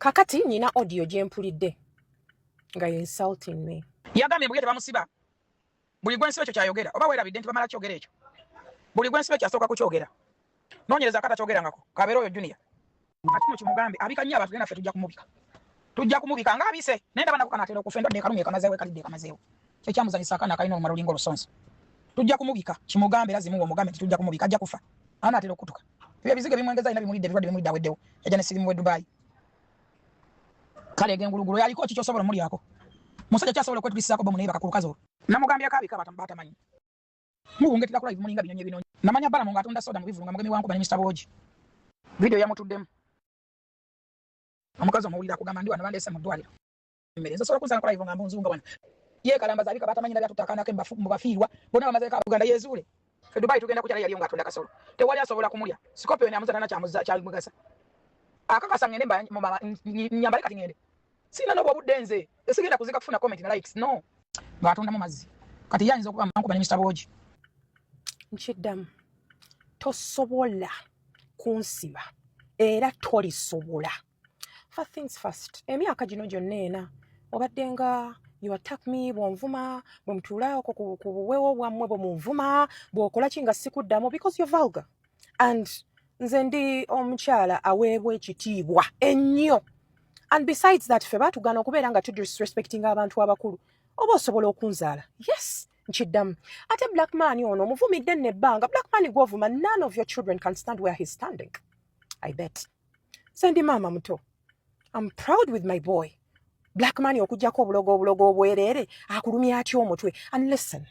kakati nina audio gye mpulidde nga insulting me. Yagambye mbugye tebamusiba. Buli gwensiba ekyo kyayogera. Oba weerabidde nti bamala kyogera ekyo. Buli gwensiba kyasooka kukyogera. Noonyereza akata kyogerangako. Kabeera oyo Junior. Ati mu kimugambe abika nnyo abantu genda ffe tujja kumubika. Tujja kumubika nga abise. Nenda banako kanatera okufenda ne kalumye kamazeewe kalidde kamazeewo. Ekyamuzanyisa akana akalina omumalulingo olusonso. Tujja kumubika. Kimugambe lazimu omugambe nti tujja kumubika ajja kufa. Anatera okutuka. Ebyo bizige bimwengeza ina bimulidde birwadde bimulidde aweddewo. Yajja ne sirimu we Dubai. Kale gengulugulu yaliko kiki osobola omuli yako. Musajja kyasobola okwetulisaako bomu naye bakakulukazo. Namugambye akabika batamanyi. Mubungetera ku live mulinga binyonyi binonyi. Namanya bala munga atunda soda mu bivunga mugemi wangu bani Mr. Boji. Video yamutuddemu. Omukazi omawulira kugamba ndi wano bandese mu ddwaliro. Mmereza sobola kunsanga ku live nga mbunzunga wano. Ye kalambaza abika batamanyi nabya tutakana ke mu bafiirwa. Bona bamaze ka Uganda yezuule. Fe Dubai tugenda kukyala yali nga atunda kasolo. Tewali asobola kumulya. Scorpion amuzana na kyamuza kyamugasa. Akakasa ngende mba nyambale kati ngende. Sina no bobuddenze. Esigenda kuzika kufuna comment na likes. No. Batunda mu mazzi. Kati yanyiza okuba mangu bani Mr. Boji. Nchiddamu tosobola kunsiba era tolisobola. First things first, emyaka gino gyonna ena obadde nga you attack me bwonvuma bwemutuula ku buwewo bwammwe bwemunvuma bw'okola ki nga sikuddamu because you're vulgar. And nze ndi omukyala aweebwa ekitiibwa ennyo. And besides that ffe baatugana okubeera nga tudisrespecting abantu abakulu oba osobola okunzaala. Yes. Nchiddamu. Ate black man ono omuvumidde nebbanga. Black man gw'ovuma, none of your children can stand where he's standing. I bet. Sendi mama muto. I'm proud with my boy. Black man okujjako obulogo obwerere akulumya atyo omutwe. And listen.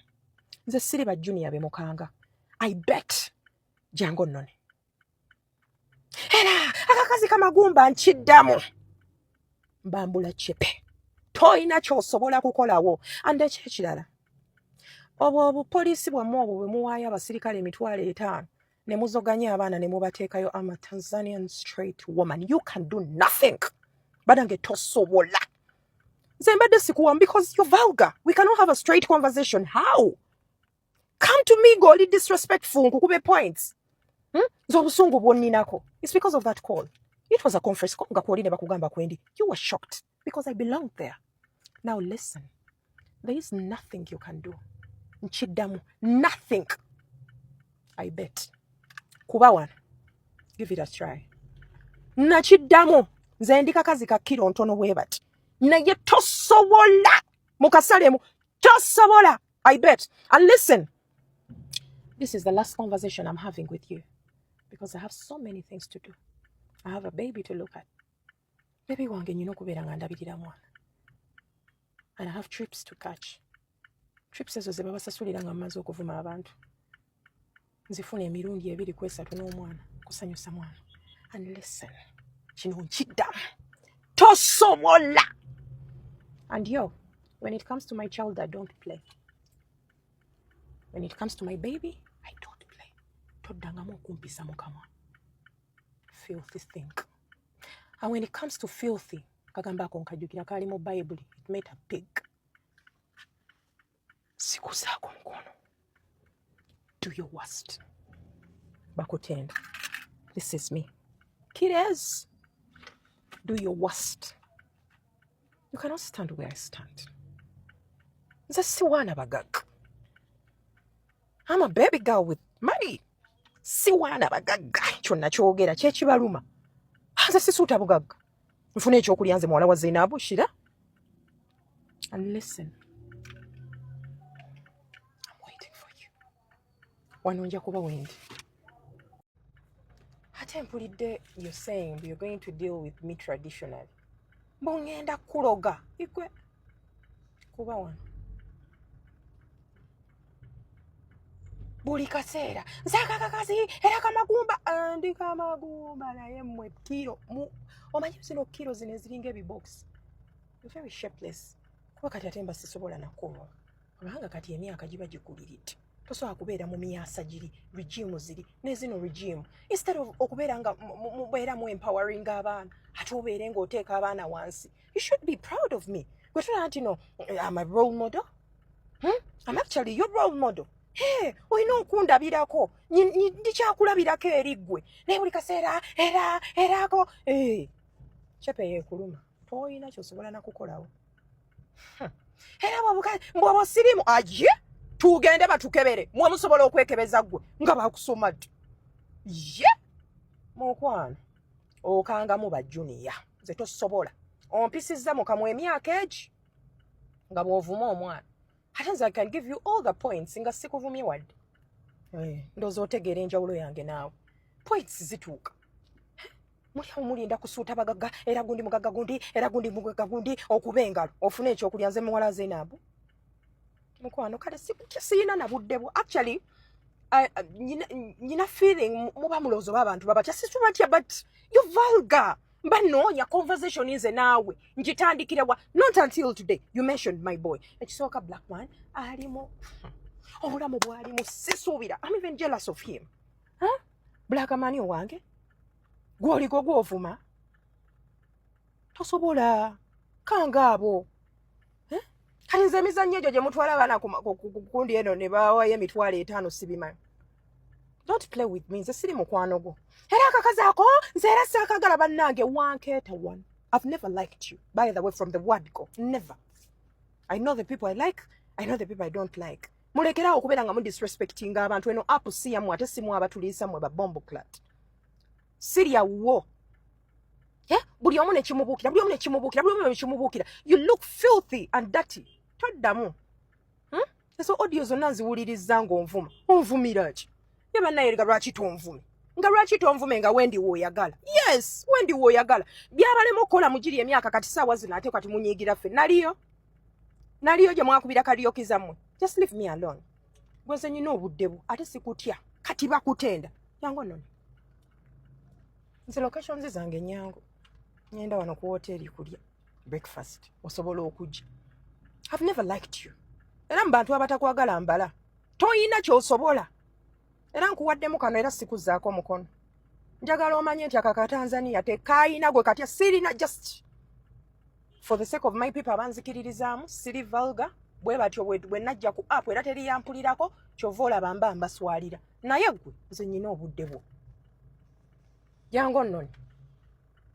Nze siri ba Junior bemukanga. I bet. Jango nnone. Era akakazi kamagumba nchiddamu. Mbambula chepe. Toyina ky'osobola kukolawo. And ekirala. Obo police bwammwe obwo bwe muwaayo abasirikale emitwalo 5 ne muzoganya abaana ne mubateekayo. I'm a Tanzanian straight woman. You can do nothing. Badange tosobola. Nze mbadde sikuwamu because you're vulgar. We cannot have a straight conversation. How? Come to me goli disrespectful nkukube points. Nze obusungu bwonninako. It's because of that call. It was a conference call nga kwoli ne bakugamba kwendi. You were shocked because I belonged there. Now listen. There is nothing you can do. Nchiddamu. Nothing. I bet. Kuba wana. Give it a try. Nachiddamu. Nze ndi kakazi ka kiro ntono bwebati. Naye tosobola. Mukasalemu. Tosobola. I bet. And listen. This is the last conversation I'm having with you. Because I have so many things to do. I have a baby to look at. Baby wange nyino kubeera nga ndabirira mwana. And I have trips to catch. Trips ezo ze babasasulira nga mmaze okuvuma abantu. Nzifuna emirundi 2 ku 3 n'omwana kusanyusa mwana. And listen, kino nkiddamu. Tosobola. And yo, when it comes to my child, I don't play. When it comes to my baby, I don't play. Toddangamu okumpisa mukama. Filthy thing. And when it comes to filthy, kagambako nkajukira kali mu Bible, it made a pig. Sikusako mkono. Do your worst. Bakutenda. This is me. Kiddes. Do your worst. You cannot stand where I stand. Nze siwana bagag. I'm a baby girl with money. Siwana bagag. Kyonna kyogera kyekibaluma. Nze sisuuta bugagga. Nfuna ekyokulya nze muwala wa Zainabu shira. And listen. Wanonja kuba wendi. Ate mpulidde you're saying you're going to deal with me traditionally. Mbongenda kuloga. Ikwe. Kuba wano. Buli kaseera. Nzaka kakazi era kamagumba. Andi kamagumba naye mmwe kiro. Omanyi zino kiro zine ziringa ebibox. You're very shapeless. Kuba kati ate mba sisobola nakuwa. Kubanga kati emyaka giba gikuliridde. Tosobola kubeera mu myasa giri regime ziri ne zino regime instead of okubeera nga mubeera mu empowering abaana ate obeere ng'oteeka abaana wansi. You should be proud of me. Gwe tulaba nti no, I'm a role model. I'm actually your role model. Hey, olina okundabirako ndikyakulabirako eri ggwe naye buli kaseera erako chepe yekuluma toyina kyosobola nakukolawo era bw'oba sirimu aje tugende batukebere mwe musobola okwekebeza gwe nga bakusoma ddi ye mukwano okangamu bajuniya nze tosobola ompisizza mu kamwa emyaka egi nga bw'ovuma omwana ate nze I can give you all the points nga sikuvumye wadde ndowooza otegeera enjawulo yange naawe points zituuka muliawo mulinda kusuuta bagagga era gundi mugagga gundi era gundi mugagga gundi okuba engalo ofune ekyokulya nze muwala Zainabu mukwano kale siyina na budde bwo actually nyina feeling muba mulowooza oba abantu babatya situbatya but you vulgar mba noonya conversation nze naawe ngitandikirewa not until today you mentioned my boy ekisooka black man alimu obulamu bwalimu sisuubira I'm even jealous of him black man owange gwoliko gwovuma tosobola kangaabo kati nze emizannyo egyo gye mutwala abaana kukundi eno ne bawayo emitwalo 5 sibimanyi don't play with me nze siri mukwano gwo era akakazi ako nze era saakagala bannange wankeeta one I've never liked you by the way from the word go never I know the people I like I know the people I don't like mulekerawo okubeera nga mudisrespectinga abantu eno apu siyamu ate simu abatuliisa mwe babombo clat Siria wo. Buli omu nekimubuukira, buli omu nekimubuukira, buli omu nekimubuukira. You look filthy and dirty. Toddamu. Eso audio zonna nziwuliriza ng'onvuma. Onvumira ki? Ye bannaye lwaki tonvume? Nga lwaki tonvume nga wendi w'oyagala? Yes, wendi w'oyagala. Byabalema okukola mugiri emyaka kati saawa zino ate kati munyiigira ffe. Naliyo gye mwakubira kaliyoki zammwe. Just leave me alone. Gwe nze nyina obudde bwo ate sikutya. Kati bakutenda. Yango nno. Nze locations zange nyangu. Nyenda wano ku hoteli kulya breakfast. Osobola okujja. I've never liked you. Era mbantu abatakwagala mbala. Toyina ky'osobola. Era nkuwaddemu kano era sikuzaako mukono. Njagala omanye nti akaka Tanzania tekayina gwe katya sirina just for the sake of my people abanzikiririzaamu siri vulgar bwe batyo bwe najja ku app era teri yampulirako kyova olaba mba mbaswalira. Naye gwe nze nyina obudde bwo.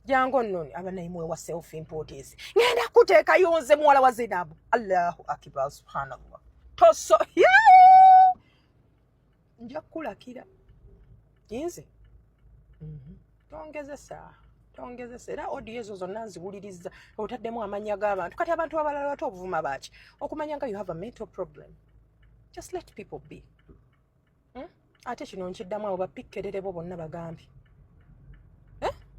Jango nnoni abanayimwe wa self importance ngenda kuteeka yonze muwala wa Zainabu Allahu akbar subhanallah toso nja kulakira yinze tongezesa era audio ezo zonna nziwuliriza otaddemu amanya g'abantu kati abantu abalala bato obuvuma baaki okumanya nga you have a mental problem just let people be ate kino nkiddamu abo bapikkerere bo bonna bagambi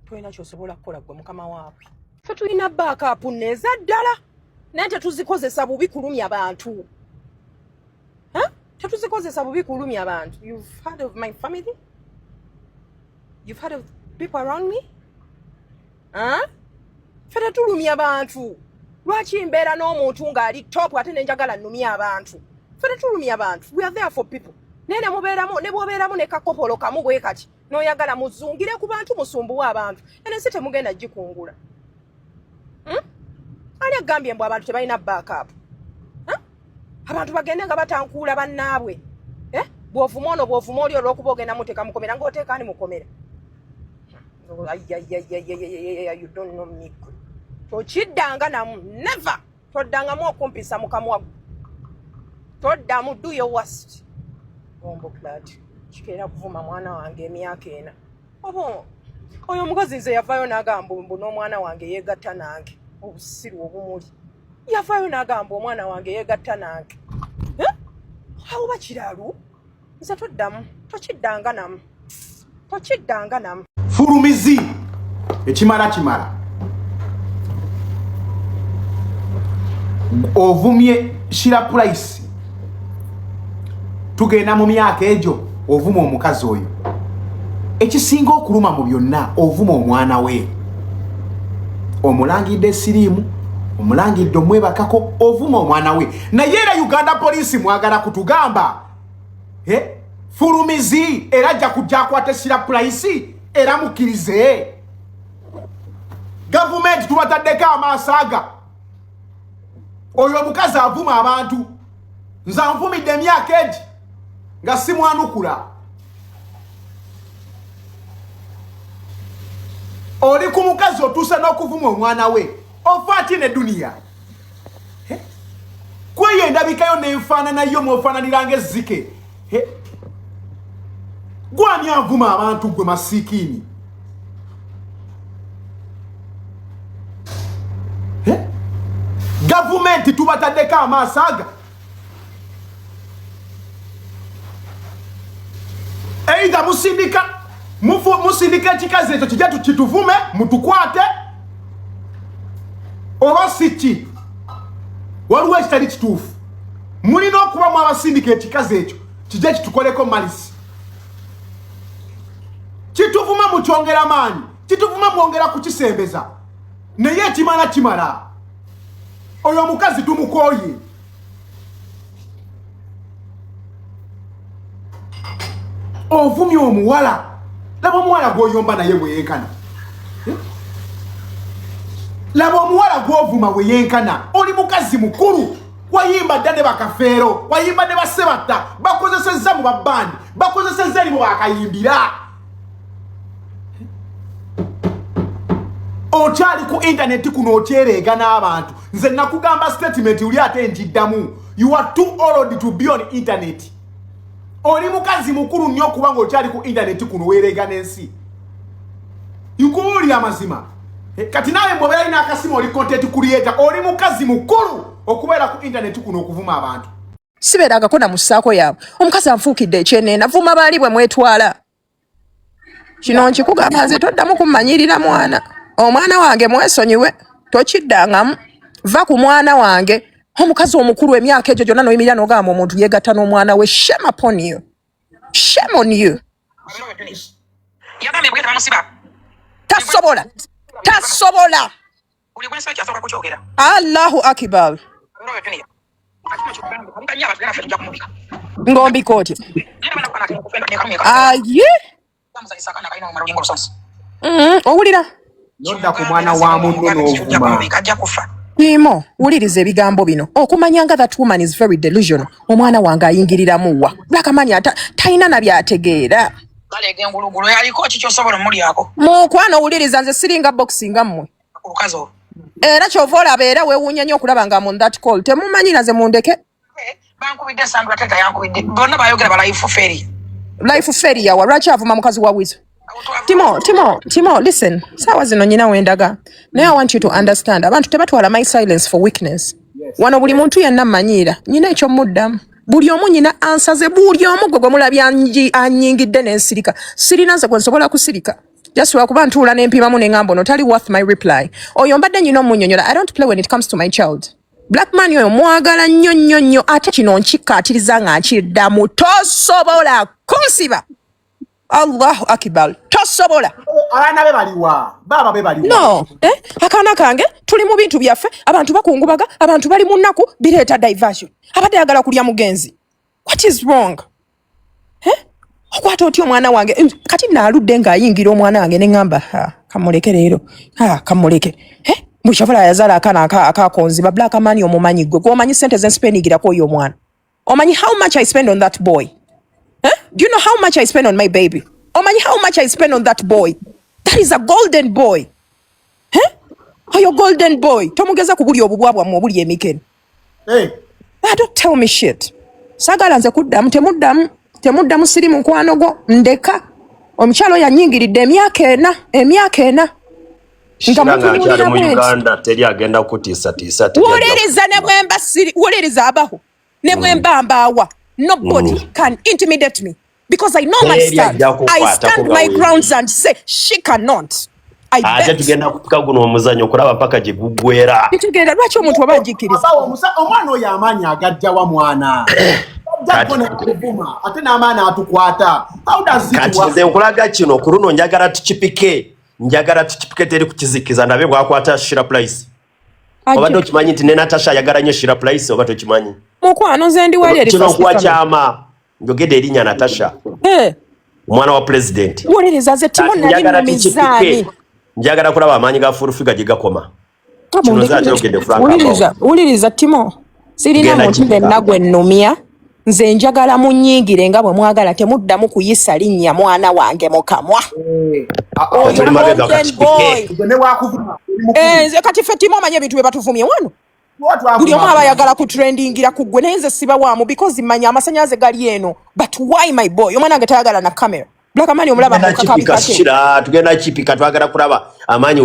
tulina kyosobola kukola gwe mukama waabwe ffe tulina backup neza ddala naye tetuzikozesa bubi kulumya bantu tetuzikozesa bubi kulumya abantu. You've heard of my family? You've heard of people around me? Ffe tulumya abantu. Lwaki mbeera n'omuntu ng'ali top ate nenjagala nnumya abantu? Ffe tulumya abantu. We are there for people. Nene mubeeramu ne bw'obeeramu ne kakopolo kamu bwe kati n'oyagala muzungire ku bantu musumbuwa abantu ene si temugenda gikungula. Ani agambye mbu abantu tebalina backup? Abantu bagende nga batankuula bannaabwe. Bw'ovuma ono bw'ovuma oli olw'okuba ogenda muteeka mukomera ng'oteeka ani mukomera. You don't know me. Tokiddanga namu never toddangamu okumpisa mu kamwa. Toddamu do your worst. Bombo clad. Kikeera kuvuma mwana wange emyaka ena. Oyo omukozi nze yavaayo n'agamba mbu n'omwana wange yeegatta nange. Obusiru obumuli. Yavaayo n'agamba omwana wange yeegatta nange. Awo bakiraalu? Nze toddamu. Tokiddanga namu. Tokiddanga namu. Fulumizi. Ekimala. Ovumye Sheilah Price. Tugenda mu myaka egyo ovuma omukazi oyo. Ekisinga okuluma mu byonna ovuma omwana we. Omulangidde sirimu, omulangidde omwebakako ovuma omwana we. Naye era Uganda Police mwagala kutugamba. Fulumizi era ajja kujja akwate Sheilah Price era mukkirize. Gavumenti tubataddeko amaasaga. Oyo omukazi avuma abantu. Nze nvumidde emyaka egi nga simwanukula. oli ku mukazi otuusa n'okuvuma omwana we ova ati ne duniya kweyo endabikayo nenfaananayo mwofaananiranga ezzike gwani avuma abantu gwe masiikiini gavumenti tubataddeko amaaso aga eitha musindika ekikazi ekyo kijja kituvume mutukwate oba siki waliwo ekitali kituufu mulina okubamu abasindika ekikazi ekyo kijja kitukoleko malisi kituvuma mukyongera maanyi kituvuma mwongera kukisembeza naye ekimala kimala oyo omukazi tumukooye ovumye omuwala laba omuwala gwoyomba naye bweyenkana laba omuwala gwovuma weyenkana oli mukazi mukulu wayimba dda ne bakafeero wayimba ne basebatta bakozesezza mu babbandi bakozesezza eri mu bakayimbira okyali ku intaneti kuno okyereega n'abantu nze nakugamba statement uli ate njiddamu you are too old to be on internet oli mukazi mukulu nnyo okuba ng'okyali ku intaneti kuno weereega n'ensi nkubuulira amazima kati naawe bw'obeera alina akasimu oli content creator oli mukazi mukulu okubeera ku intaneti kuno okuvuma abantu sibeerangako namussaako yaabwe omukazi anfuukidde ekyeneena vuma baali bwe mwetwala kino nkikugamba nze toddamu kummanyirira mwana omwana wange mwesonyiwe tokiddangamu va ku mwana wange omukazi omukulu emyaka egyo gyonna noyimirira n'ogamba omuntu yeegatta n'omwana we shame upon you shame on you tasobola Allahu akbar ngombika otya aye owulira nodda ku mwana wa munno n'ovuma Timo, wuliriza ebigambo bino. Okumanyanga that woman is very delusional. Omwana wange ayingiriramu wa. Blakamani talina na byategeera. Balege ngulugulu yaliko kichosobola muri yako. Mukwano wuliriza nze siringa boxing mmwe. Okukazo. Era kyova abeera weewuunya nnyo okulaba nga mu that call. Temumanyi naze mundeke. Bankubidde Sandra teta yankubidde. Bonna bayogera ba life fairy. Life fairy yawa. Lwaki avuma mukazi wa wizo? Timo, listen. Sawa zino nyina wendaga. Now I want you to understand. Abantu tebatwala my silence for weakness. Wano buli muntu yenna mmanyiira. Nyina ekyo muddamu. Buli omu nyina ansaze buli omu gwe mulabya anyingidde n'ensirika. Sirina nze gwe nsobola kusirika. Just lwakuba ntuula n'empimamu ne ngamba ono tali worth my reply. Oyo mbadde nyina omunnyonnyola. I don't play when it comes to my child. Black man oyo mwagala nnyo ate kino nkikkaatiriza nga nkiddamu tosobola kunsiba. Allahu akbar. Tosobola. Abaana be baliwa. Baba be baliwa. No. Akaana kange tuli mu bintu byaffe abantu bakungubaga abantu bali mu nnaku bireeta diversion. Abadde ayagala kulya mugenzi. What is wrong? Okwata otyo omwana wange kati naaludde ng'ayingira omwana wange ne ngamba kamuleke leero. Kamuleke. Mushavala yazala akaana akakonziba black man omumanyi gwe. Omanyi sente ze spendingirako oyo omwana. Omanyi how much I spend on that boy? Do you know how much I spend on my baby? Omanyi how much I spend on that boy? That is a golden boy. Oyo golden boy. Tomugeza kubuli obubwabwa mu obuli emikene. Don't tell me shit. Sagala nze kuddamu temuddamu siri mukwano gwo ndeka. Omukyalo yanyingiridde emyaka ena. Nga mu Uganda teri agenda kutiisa. Wuliriza ne bwemba siri. Wuliriza abaho. Ne bwemba mbaawa. Nobody can intimidate me because I know my stand. I stand my grounds and say she cannot. Ate tugenda kupika guno omuzanyo kulaba paka gigugwera. Tugenda lwaki omuntu abajikiriza. Omwana oyo amaanyi agajja wa mwana. Ate n'amaanyi atukwata. How does it work? Kati nze nkulaga kino kuruno njagala tukipike teri kukizikiza ndabe bwakwata Sheilah Price. Obadde okimanyi nti ne Natasha ayagala nnyo Sheilah Price oba tokimanyi? Mukwano nze ndi wali eri kino kwakyama njogedde erinnya Natasha. Omwana wa president. Wuliriza ze Timo nali mu mizaani. Njagala kulaba amaanyi ga furufiga gye gakoma. Wuliriza Timo. Sirina muntu benna gwe nnumya nze njagala munnyingire nga bwe mwagala temuddamu kuyisa linnya mwana wange mu kamwa. Tuli mabega akatipike. Nze kati ffe Timo omanye ebintu bye batuvumye wano. Buli omu aba ayagala kutrendingira ku ggwe naye nze siba waamu because mmanya amasannyalaze gali eno. But why my boy? Omwana wange tayagala na kamera. Blakamani omulaba mu kakapikate. Tugenda kipika twagala kulaba amaanyi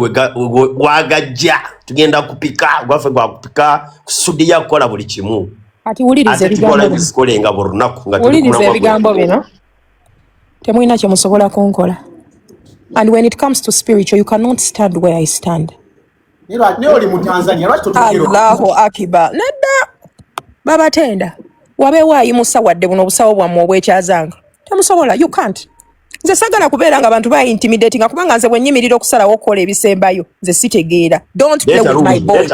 wagajja. Tugenda kupika gwaffe gwa kupika kusudiya kukola buli kimu. Ati wulirize ebigambo bino. Temulina kye musobola kunkola. And when it comes to spiritual, you cannot stand where I stand. Allahu Akbar. Nedda. Baba tenda. Wabeewo ayimusa wadde buno obusawo bwammwe obwekyazanga. Temusobola, you can't. Nze sagala kubeera nga abantu intimidating kubanga nze bwe nnyimirira okusalawo okukola ebisembayo nze sitegeera. Don't play with my boy.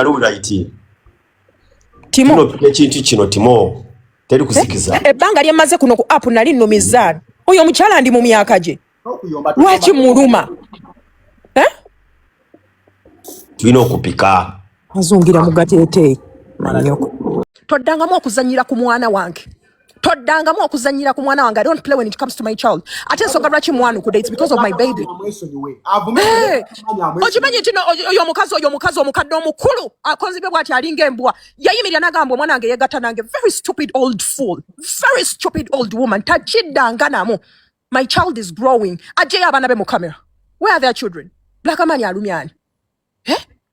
Timo. Ekintu kino Timo teri kusikiza. Ebbanga lyemaze kuno ku app nali nnumiza. Oyo omukyala ndi mu myaka gye. Lwaki muluma? Tulina okupika. Azungira mu gateete. Toddangamu okuzannyira ku mwana wange. Toddangamu okuzannyira ku mwana wange. I don't play when it comes to my child. Ate ensonga lwaki mwanukudde, it's because of my baby. Okimanyi nti oyo omukazi omukadde omukulu akonzibwe bw'ati alinga embwa yayimirira n'agamba omwana wange yeegatta nange. Very stupid old fool. Very stupid old woman. Takiddanga namu. My child is growing. Ajjeyo abaana be mu camera. Where are their children? Blakamani alumyani.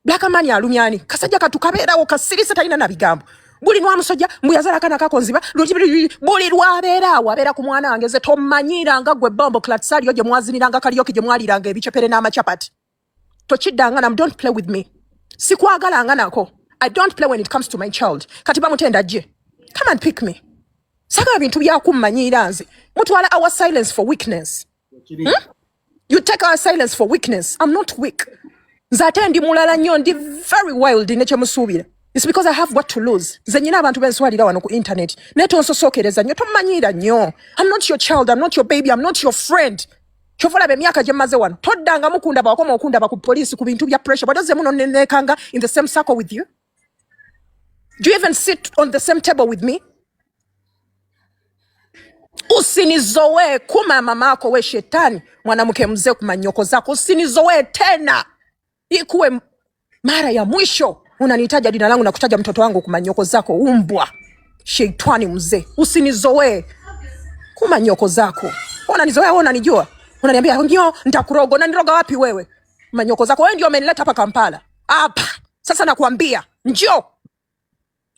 Blakamani alumyani. Kasajja katukabeerawo kasirise talina na bigambo. Buli nwamusajja mbuyazala kana kakonziba buli lwabeerawo abeera ku mwana wange ze tomanyiranga gwe bombo klatsaliyo gye mwaziniranga kaliyoki gye mwaliranga ebicepere n'amachapati. Tokiddanga namu. Don't play with me. Sikwagalanga nako. I don't play when it comes to my child. Kati bamutenda gye. Come and pick me. Saga bintu byakummanyira nze. Mutwala our silence for weakness. You take our silence for weakness. I'm not weak. Nzate ndi mulala nnyo ndi very wild ne kyemusuubira. It's because I have what to lose. Nze nyina abantu benswalira wano ku internet. Ne tonsosookereza nnyo tomanyira nnyo. I'm not your child. I'm not your baby. I'm not your friend. Chofola be myaka gye mmaze wano. Toddanga mukundaba wakoma okundaba ku police ku bintu bya pressure. Badoze muno nenekanga in the same circle with you. Do you even sit on the same table with me? Usinizoe kuma mamako we shetani mwanamke mzee kumanyoko zako. Usinizoe tena. Ikuwe mara ya mwisho unanitaja jina langu na kutaja mtoto wangu kumanyoko zako umbwa. Shetani mzee. Usinizoe kumanyoko zako. Unanizoea unanijua. Unaniambia ndio nitakuroga. Unaniroga wapi wewe? Manyoko zako wewe ndio umenileta hapa Kampala. Hapa. Sasa nakwambia njoo.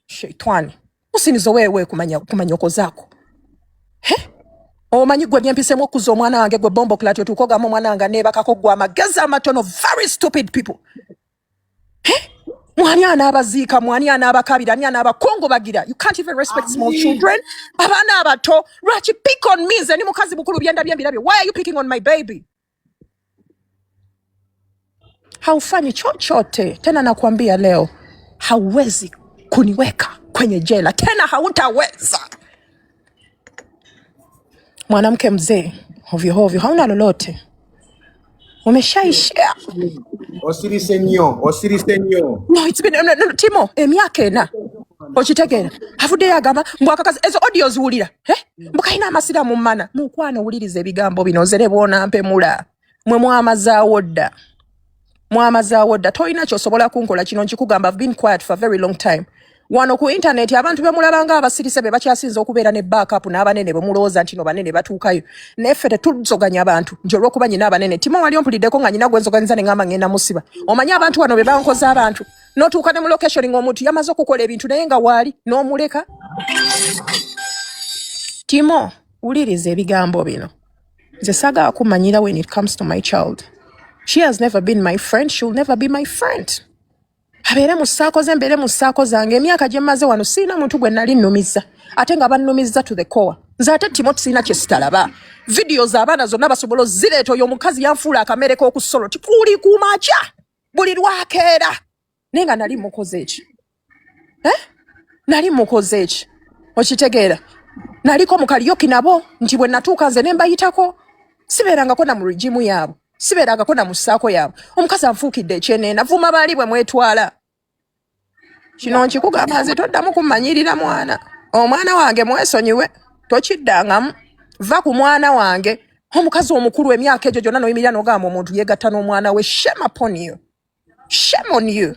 Shetani. Usinizoe wewe kumanyoko zako. Omanyi gwe byempisemu okuza omwana wange gwe bombo klatyo tukogamu omwana wange neebakako gwe amagezi amatono. Very stupid people. Mwani anabaziika, mwani anabakabira, mwani anabakongobagira. You can't even respect small children. Abaana abato. Lwaki pick on me nze ni mukazi mukulu byenda byembirabye. Why are you picking on my baby? Haufanyi chochote. Tena nakwambia leo hauwezi kuniweka kwenye jela. Tena hautaweza. Mwanamke mzee, hovyo, hauna lolote. Umeshaishia. Osirise nnyo. No, it's been no, Timo, emyaka ena. Okitegera. Afudde yagamba mbwakakazi ezo audios wulira. Mbukaina amasira mu mana. Mukwano wuliriza ebigambo bino zere bona mpemula. Mwe mwamaza wodda. Toyina kyosobola kunkola kino nkikugamba. I've been quiet for a very long time. Wano ku internet abantu bemulabanga abasirise be bakyasinza okubeera ne backup n'abanene bemulowooza nti no banene batuukayo. Neffe tetuzoganya abantu nti olw'okuba nyina abanene. Timo wali ompuliddeko nga nyina gwenzoganiza ne ngamba ngenda musiba. Omanyi abantu wano be bankoza abantu. N'otuuka ne mu location ng'omuntu yamaze okukola ebintu naye nga waali n'omuleka. Timo, wuliriza ebigambo bino. Nze saagala kumanyira when it comes to my child. She has never been my friend. She will never be my friend. Abeere mu ssaako ze mbeere mu ssaako zange. Emyaka gye mmaze wano siina muntu gwe nali nnumiza. Ate nga bannumiza to the core. Nze ate Timo sina kye sitalaba. Videos abaana zonna basobola zireeta oyo omukazi yanfuula akamere k'okusolo. Tikuli kumaca. Buli lwakeera. Naye nga nali mukoze ki? Nali mukoze ki? Okitegeera? Naliko mu kaliyoki nabo nti bwe natuuka nze ne mbayitako. Sibeerangako na mu regimu yaabo. Sibeerangako na mu ssaako yaabo. Omukazi anfuukidde ekyenneena. Vuma baali bwe mwetwala. Kino nkikugamba nze toddamu kummanyirira mwana. omwana wange mwesonyiwe tokiddangamu va ku mwana wange omukazi omukulu emyaka egyo gyonna noyimirira n'ogamba omuntu yeegatta n'omwana we shame upon you shame on you